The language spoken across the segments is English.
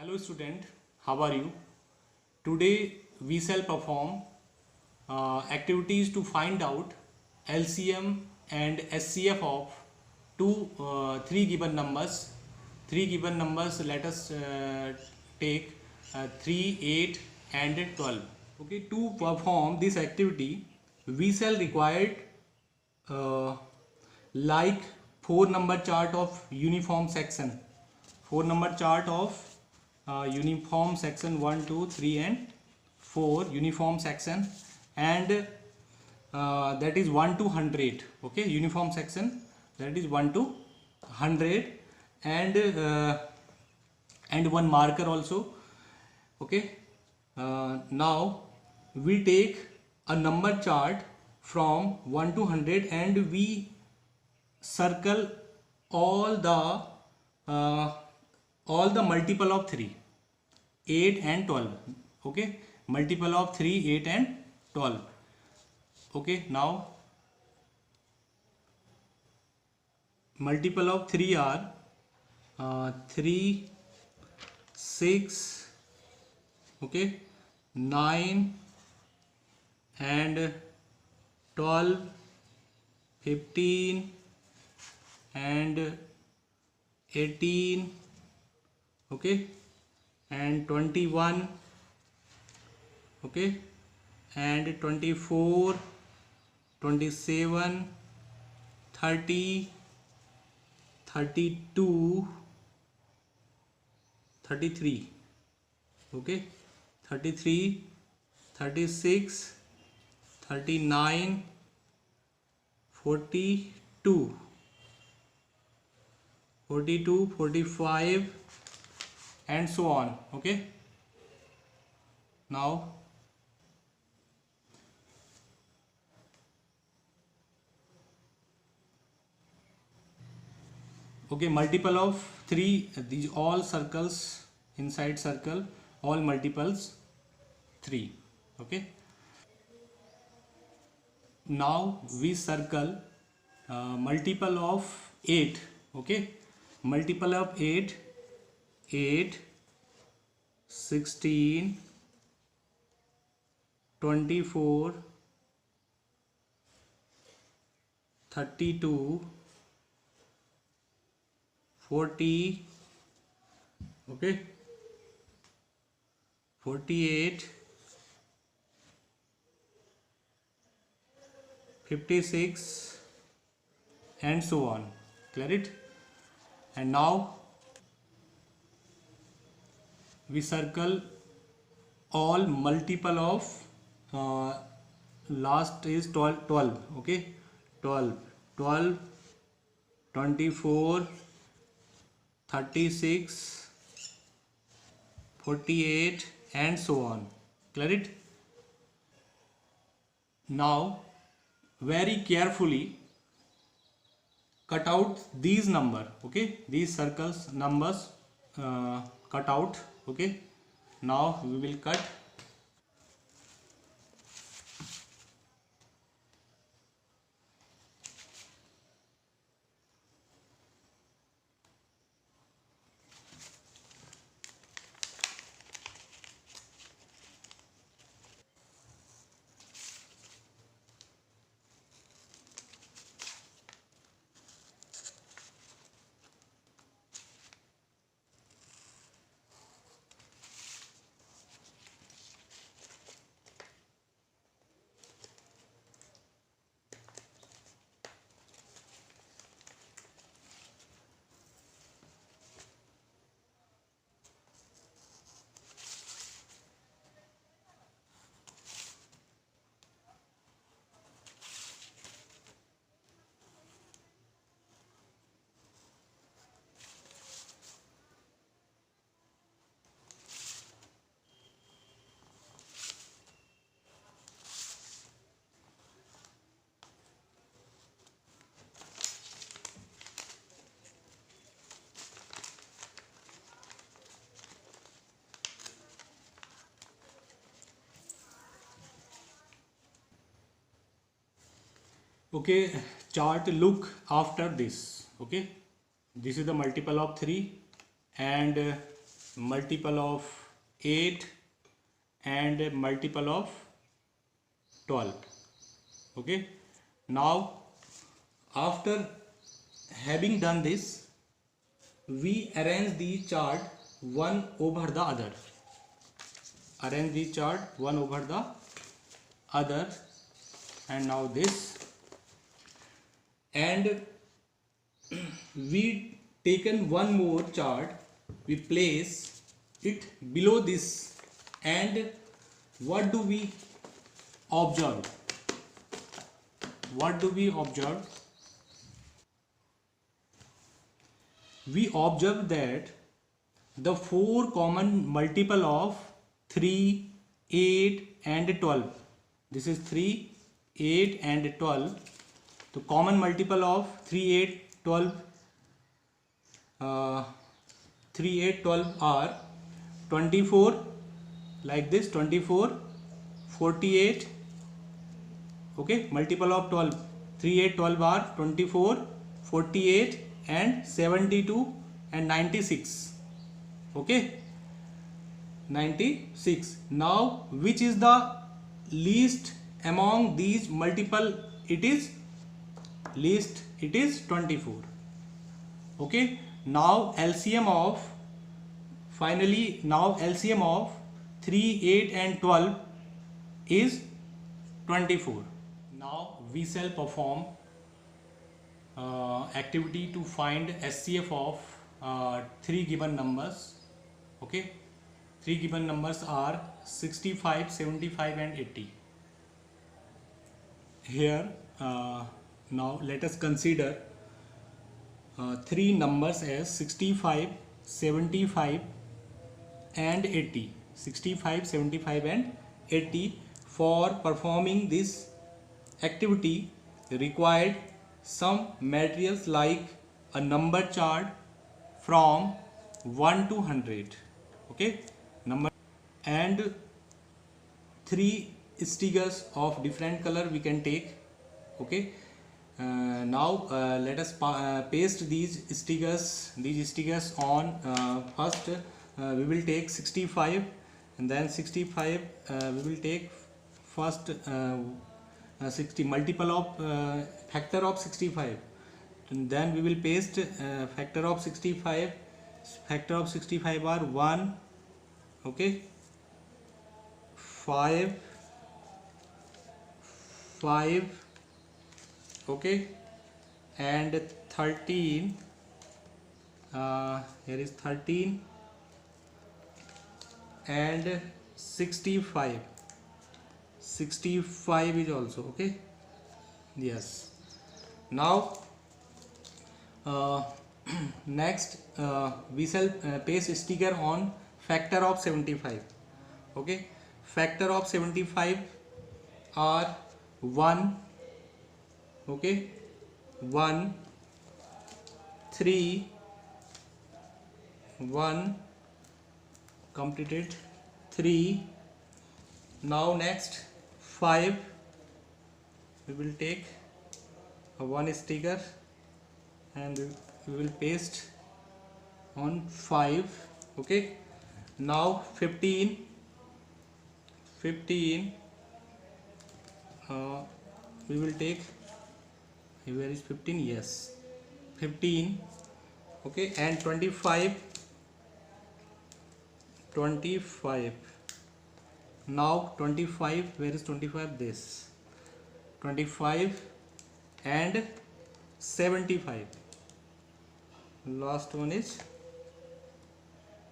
Hello student, how are you? Today we shall perform activities to find out LCM and SCF of three given numbers. Three given numbers, let us take 3, 8 and 12. Okay, to perform this activity we shall require uh, like 4 number chart of uniform section. 4 number chart of uniform section 1 2 3 and 4 uniform section, and that is 1 to 100. Okay, uniform section, that is 1 to 100, and one marker also. Okay, now we take a number chart from 1 to 100 and we circle all the uh, all the multiple of 3, 8 and 12. Okay, multiple of 3, 8 and 12. Okay, now multiple of 3 are 3, 6, okay, 9 and 12, 15 and 18, okay, and 21, okay, and 24, 27, 30, 32, 33, okay, 33, 36, 39, 42, 42, 45 and so on. Okay, now okay, multiple of 3, these all circles, inside circle all multiples 3. Okay, now we circle multiple of 8. Okay, multiple of 8, 8, 16, 24, 32, 40, okay, 48, 56 and so on. Clear it? And now we circle all multiple of last is 12, 12. Okay, 12, 12, 24, 36, 48 and so on. Clear it? Now very carefully cut out these number. Okay, these circles numbers cut out. Okay, now we will cut. Okay, chart look after this. Okay, this is the multiple of 3 and multiple of 8 and multiple of 12. Okay, now after having done this, we arrange the chart one over the other. Arrange the chart one over the other, and now this, and we taken one more chart, we place it below this, and what do we observe? What do we observe? We observe that the four common multiple of 3, 8 and 12. This is 3, 8 and 12. The common multiple of 3, 8, 12, 3, 8, 12 are 24, like this, 24, 48. Okay, multiple of 12, 3, 8, 12 are 24, 48 and 72 and 96. Okay, 96. Now which is the least among these multiple? It is least, it is 24. Okay, now LCM of, finally now LCM of 3, 8 and 12 is 24. Now we shall perform activity to find SCF of three given numbers. Okay, three given numbers are 65, 75 and 80. Here now let us consider three numbers as 65, 75 and 80. 65, 75 and 80. For performing this activity required some materials like a number chart from 1 to 100. Okay, number, and three stickers of different color we can take. Okay, now let us paste these stickers on. First we will take 65, and then 65 we will take first 60 multiple of factor of 65, and then we will paste factor of 65. Factor of 65 are 1, okay, 5, okay, and 13. Here is 13 and 65. 65 is also okay. Yes. Now next we shall paste sticker on factor of 75. Okay, factor of 75 are 1, okay, 1, 3, 1, completed, 3. Now next 5, we will take one sticker and we will paste on 5. Okay, now 15, we will take, where is 15? Yes, 15. Okay, and 25. Now 25, where is 25? This 25 and 75. Last one is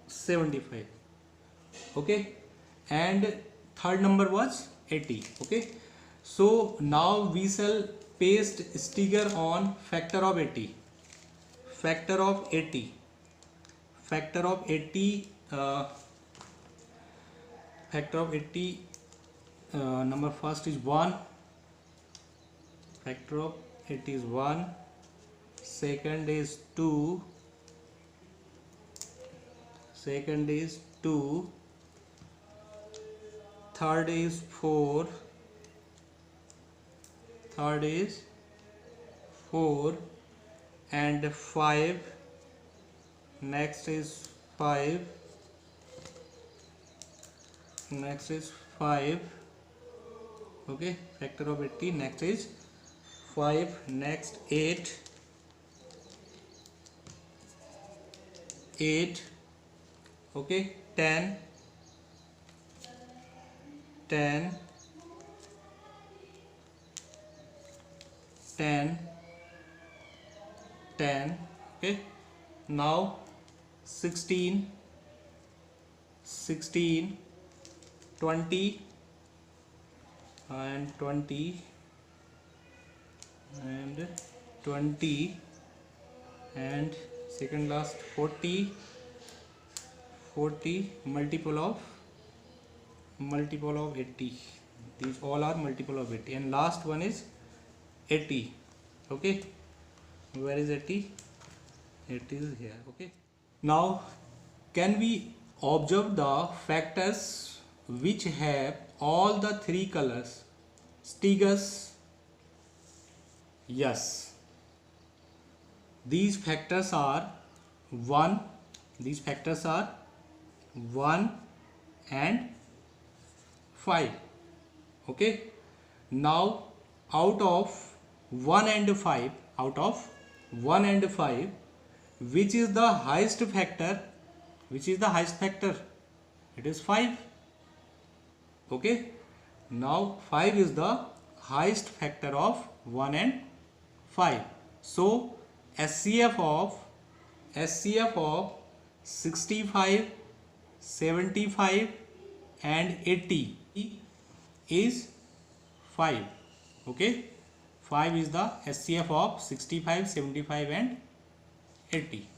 75. Okay, and third number was 80. Okay, so now we shall paste sticker on factor of 80. Factor of 80. Factor of 80. Factor of 80. Number first is 1. Factor of 80 is 1. Second is 2. Second is 2. Third is 4. Third is 4 and 5. Next is 5 next is 5. Okay, factor of 80. Next is 5. Next 8. 8. Okay, 10. 10. 10. 10. Okay, now 16. 16. 20 and 20 and 20 and second last 40. 40 multiple of 80. These all are multiple of 80, and last one is 80. Okay, where is 80? It is here. Okay, now can we observe the factors which have all the three colors? Stiggers. Yes, these factors are 1. These factors are 1 and 5. Okay, now out of 1 and 5, which is the highest factor? It is 5. Okay, now 5 is the highest factor of 1 and 5. So SCF of 65, 75 and 80 is 5. Okay, 5 is the SCF of 65, 75 and 80.